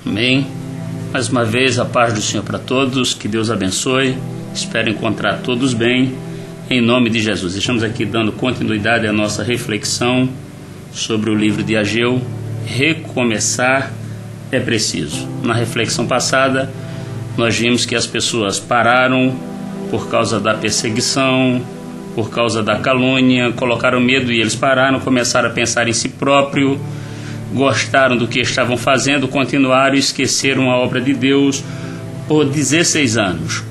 Amém. Mais uma vez, a paz do Senhor para todos, que Deus abençoe, espero encontrar todos bem, em nome de Jesus. Estamos aqui dando continuidade à nossa reflexão sobre o livro de Ageu, Recomeçar é Preciso. Na reflexão passada, nós vimos que as pessoas pararam por causa da perseguição, por causa da calúnia, colocaram medo e eles pararam, começaram a pensar em si próprio, gostaram do que estavam fazendo, continuaram e esqueceram a obra de Deus por 16 anos.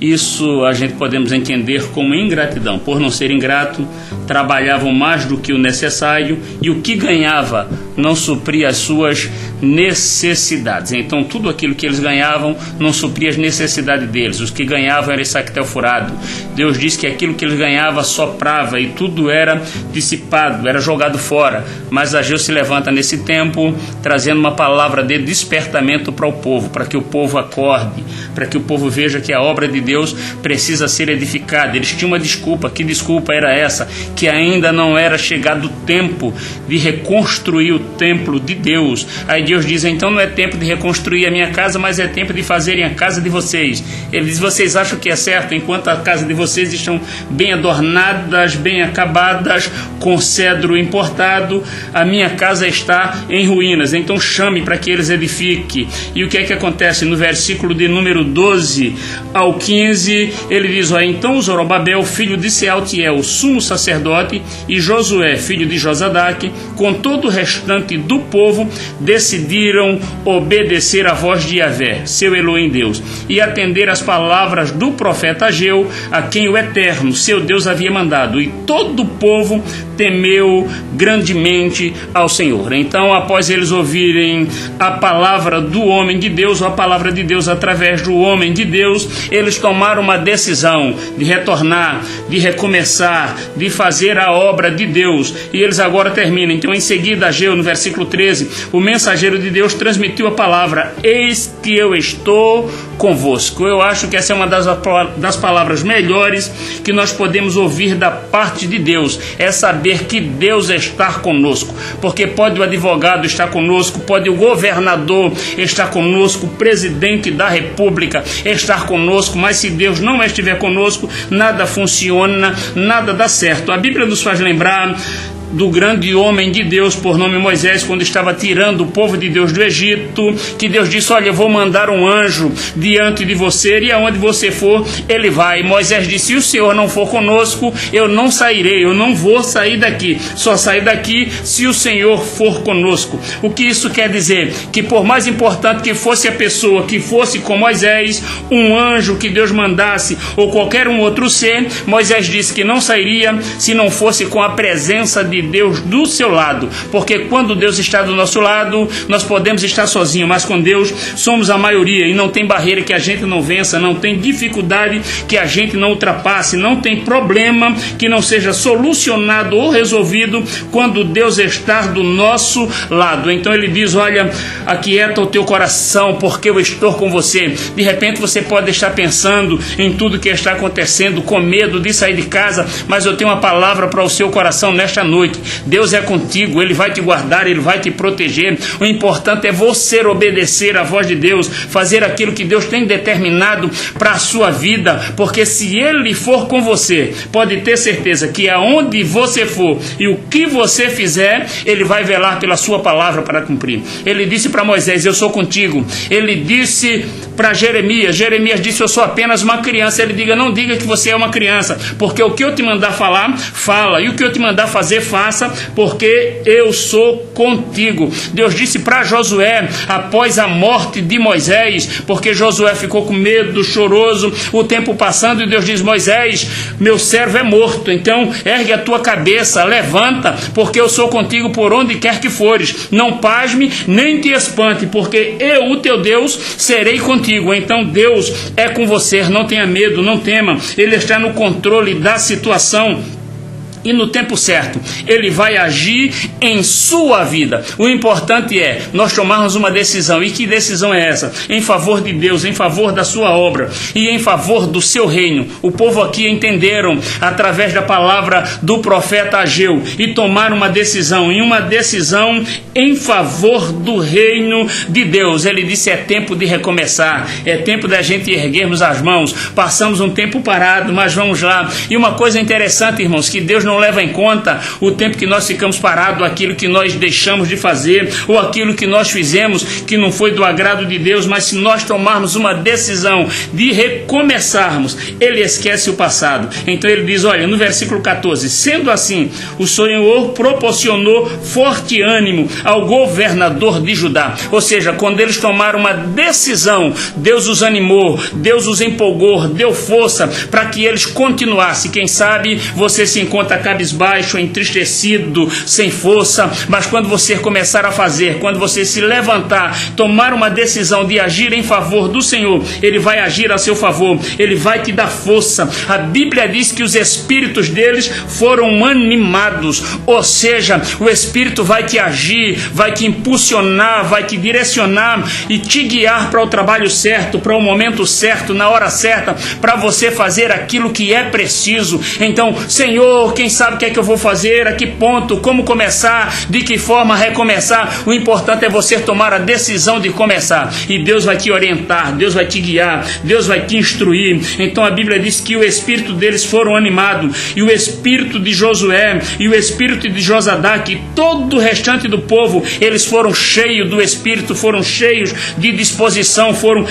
Isso a gente podemos entender como ingratidão. Por não ser ingrato, trabalhavam mais do que o necessário e o que ganhava não supria as suas necessidades. Então tudo aquilo que eles ganhavam não supria as necessidades deles. Os que ganhavam era saquetel furado. Deus diz que aquilo que eles ganhavam soprava e tudo era dissipado, era jogado fora. Mas Ageu se levanta nesse tempo trazendo uma palavra de despertamento para o povo, para que o povo acorde, para que o povo veja que a obra de Deus precisa ser edificada. Eles tinham uma desculpa. Que desculpa era essa? Que ainda não era chegado o tempo de reconstruir o templo de Deus. Aí Deus diz, então não é tempo de reconstruir a minha casa, mas é tempo de fazerem a casa de vocês. Ele diz, vocês acham que é certo? Enquanto a casa de vocês estão bem adornadas, bem acabadas, com cedro importado, a minha casa está em ruínas. Então chame para que eles edifiquem. E o que é que acontece? No versículo de número 12 ao 15, ele diz, então Zorobabel, filho de Sealtiel, sumo sacerdote, e Josué, filho de Josadaque, com todo o restante do povo, decidiram obedecer à voz de Yahvé, seu Elohim Deus, e atender às palavras do profeta Ageu, a quem o Eterno, seu Deus, havia mandado. E todo o povo temeu grandemente ao Senhor. Então, após eles ouvirem a palavra do homem de Deus, ou a palavra de Deus através do homem de Deus, eles tomaram uma decisão de retornar, de recomeçar, de fazer a obra de Deus. E eles agora terminam. Então, em seguida, Ageu, no versículo 13, o mensageiro de Deus transmitiu a palavra, eis que eu estou convosco. Eu acho que essa é uma das palavras melhores que nós podemos ouvir da parte de Deus, é saber que Deus está conosco, porque pode o advogado estar conosco, pode o governador estar conosco, o presidente da república estar conosco, mas se Deus não estiver conosco, nada funciona, nada dá certo. A Bíblia nos faz lembrar do grande homem de Deus por nome Moisés, quando estava tirando o povo de Deus do Egito, que Deus disse, olha, eu vou mandar um anjo diante de você, e aonde você for, ele vai. Moisés disse, se o Senhor não for conosco, eu não sairei, eu não vou sair daqui, só sair daqui se o Senhor for conosco. O que isso quer dizer? Que por mais importante que fosse a pessoa, que fosse com Moisés, um anjo que Deus mandasse, ou qualquer um outro ser, Moisés disse que não sairia se não fosse com a presença de Deus do seu lado, porque quando Deus está do nosso lado, nós podemos estar sozinhos, mas com Deus somos a maioria, e não tem barreira que a gente não vença, não tem dificuldade que a gente não ultrapasse, não tem problema que não seja solucionado ou resolvido quando Deus está do nosso lado. Então ele diz, olha, aquieta o teu coração, porque eu estou com você. De repente você pode estar pensando em tudo que está acontecendo, com medo de sair de casa, mas eu tenho uma palavra para o seu coração nesta noite. Deus é contigo, Ele vai te guardar, Ele vai te proteger. O importante é você obedecer à voz de Deus, fazer aquilo que Deus tem determinado para a sua vida, porque se Ele for com você, pode ter certeza que aonde você for e o que você fizer, Ele vai velar pela sua palavra para cumprir. Ele disse para Moisés, eu sou contigo. Ele disse para Jeremias disse, eu sou apenas uma criança. Ele diga, não diga que você é uma criança, porque o que eu te mandar falar, fala, e o que eu te mandar fazer, faça, porque eu sou contigo. Deus disse para Josué, após a morte de Moisés, porque Josué ficou com medo, choroso, o tempo passando, e Deus diz, Moisés, meu servo é morto, então ergue a tua cabeça, levanta, porque eu sou contigo por onde quer que fores. Não pasme, nem te espante, porque eu, o teu Deus, serei contigo. Então Deus é com você, não tenha medo, não tema, Ele está no controle da situação. e no tempo certo Ele vai agir em sua vida. O importante é nós tomarmos uma decisão. E que decisão é essa? Em favor de Deus, em favor da sua obra e em favor do seu reino. O povo aqui entenderam através da palavra do profeta Ageu e tomaram uma decisão, e uma decisão em favor do reino de Deus. Ele disse: é tempo de recomeçar, é tempo da gente erguermos as mãos. Passamos um tempo parado, mas vamos lá. E uma coisa interessante, irmãos, que Deus não leva em conta o tempo que nós ficamos parados, aquilo que nós deixamos de fazer, ou aquilo que nós fizemos que não foi do agrado de Deus. Mas se nós tomarmos uma decisão de recomeçarmos, Ele esquece o passado. Então ele diz, olha, no versículo 14: sendo assim, o Senhor proporcionou forte ânimo ao governador de Judá. Ou seja, quando eles tomaram uma decisão, Deus os animou, Deus os empolgou, deu força para que eles continuassem. Quem sabe você se encontra cabisbaixo, entristecido, sem força, mas quando você começar a fazer, quando você se levantar, tomar uma decisão de agir em favor do Senhor, Ele vai agir a seu favor, Ele vai te dar força. A Bíblia diz que os espíritos deles foram animados, ou seja, o Espírito vai te agir, vai te impulsionar, vai te direcionar e te guiar para o trabalho certo, para o momento certo, na hora certa, para você fazer aquilo que é preciso. Então, Senhor, quem sabe o que é que eu vou fazer, a que ponto, como começar, de que forma recomeçar? O importante é você tomar a decisão de começar, e Deus vai te orientar, Deus vai te guiar, Deus vai te instruir. Então a Bíblia diz que o espírito deles foram animados, e o espírito de Josué, e o espírito de Josadaque, e todo o restante do povo, eles foram cheios do Espírito, foram cheios de disposição, foram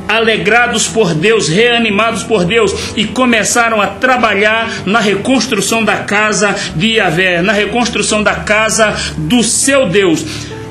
alegrados por Deus, reanimados por Deus, e começaram a trabalhar na reconstrução da casa de Yahvé, na reconstrução da casa do seu Deus.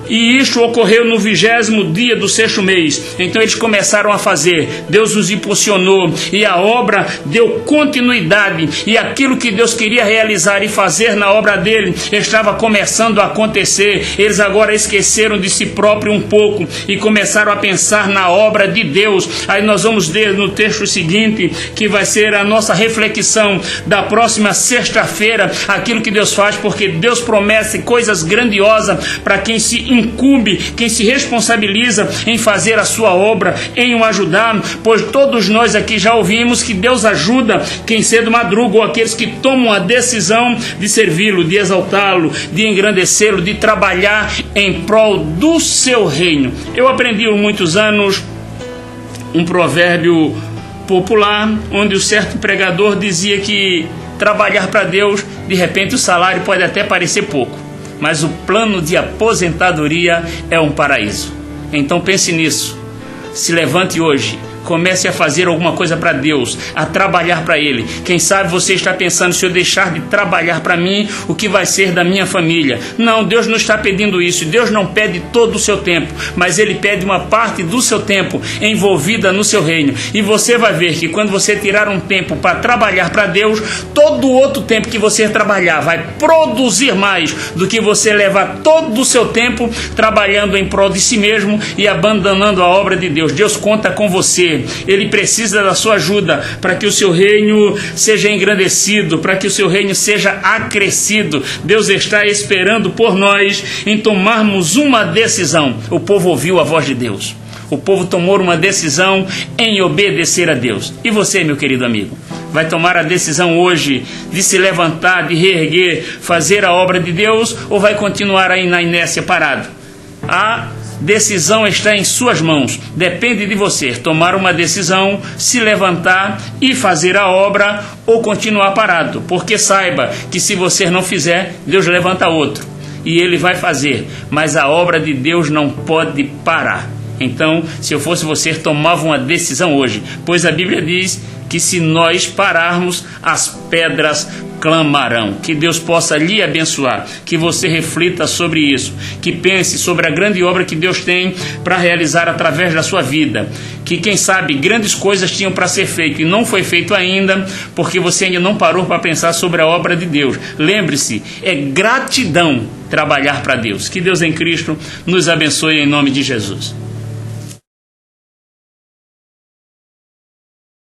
E isso ocorreu no 20º dia do 6º mês. Então eles começaram a fazer, Deus os impulsionou, e a obra deu continuidade, e aquilo que Deus queria realizar e fazer na obra dele estava começando a acontecer. Eles agora esqueceram de si próprio um pouco e começaram a pensar na obra de Deus. Aí nós vamos ler no texto seguinte, que vai ser a nossa reflexão da próxima sexta-feira, aquilo que Deus faz, porque Deus promete coisas grandiosas para quem se incumbe, quem se responsabiliza em fazer a sua obra, em o ajudar, pois todos nós aqui já ouvimos que Deus ajuda quem cedo madruga, ou aqueles que tomam a decisão de servi-lo, de exaltá-lo, de engrandecê-lo, de trabalhar em prol do seu reino. Eu aprendi há muitos anos um provérbio popular, onde o certo pregador dizia que trabalhar para Deus, de repente o salário pode até parecer pouco, mas o plano de aposentadoria é um paraíso. Então pense nisso, se levante hoje, comece a fazer alguma coisa para Deus, a trabalhar para Ele. Quem sabe você está pensando, se eu deixar de trabalhar para mim, o que vai ser da minha família? Não, Deus não está pedindo isso. Deus não pede todo o seu tempo, mas Ele pede uma parte do seu tempo envolvida no seu reino. E você vai ver que quando você tirar um tempo para trabalhar para Deus, todo o outro tempo que você trabalhar vai produzir mais do que você levar todo o seu tempo trabalhando em prol de si mesmo e abandonando a obra de Deus. Deus conta com você. Ele precisa da sua ajuda para que o seu reino seja engrandecido, para que o seu reino seja acrescido. Deus está esperando por nós em tomarmos uma decisão. O povo ouviu a voz de Deus. O povo tomou uma decisão em obedecer a Deus. E você, meu querido amigo, vai tomar a decisão hoje de se levantar, de reerguer, fazer a obra de Deus, ou vai continuar aí na inércia parado? A decisão está em suas mãos. Depende de você tomar uma decisão, se levantar e fazer a obra, ou continuar parado. Porque saiba que se você não fizer, Deus levanta outro e Ele vai fazer. Mas a obra de Deus não pode parar. Então, se eu fosse você, tomava uma decisão hoje, pois a Bíblia diz que se nós pararmos, as pedras clamarão. Que Deus possa lhe abençoar, que você reflita sobre isso, que pense sobre a grande obra que Deus tem para realizar através da sua vida, que quem sabe grandes coisas tinham para ser feito e não foi feito ainda, porque você ainda não parou para pensar sobre a obra de Deus. Lembre-se, é gratidão trabalhar para Deus. Que Deus em Cristo nos abençoe em nome de Jesus.